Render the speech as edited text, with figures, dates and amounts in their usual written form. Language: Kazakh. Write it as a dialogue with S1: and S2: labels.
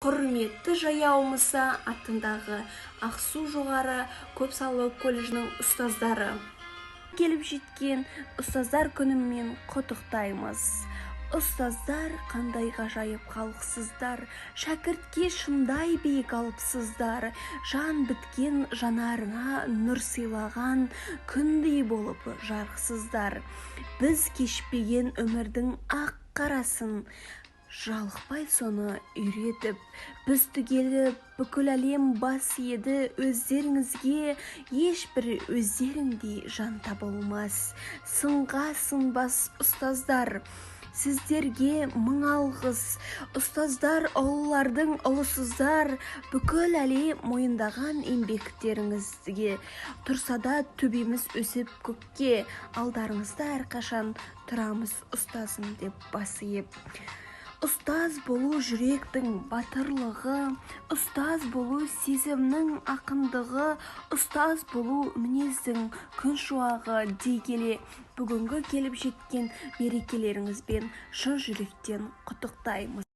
S1: Құрметті Жаяу Мұса атындағы Ақсу жоғары көпсалалы колледжінің ұстаздары. Келіп жеткен ұстаздар күнімен құттықтаймыз. Ұстаздар қандай ғажайып халықсыздар, шәкіртке шындай биік алыпсыздар, жан біткен жанарына нұр сыйлаған күндей болып жарқсыздар. Біз кешпеген өмірдің ақ қарасын, жалықпай соны үйретіп, біз түгелі бүкіл әлем бас еді өздеріңізге, ешбір өздеріңдей жан табылмас. Сынға сынбас ұстаздар, сіздерге мың алғыс. Ұстаздар ұлылардың ұлысыздар, бүкіл әлем мойындаған еңбектеріңізге. Тұрса да төбеміз өсіп көкке, алдарыңызда әрқашан тұрамыз ұстазым деп бас иіп. Ұстаз болу жүректің батырлығы, ұстаз болу сезімнің ақындығы, ұстаз болу мінездің күн шуағы дей келе, бүгінгі келіп жеткен мерекелеріңізбен шын жүректен құттықтаймыз.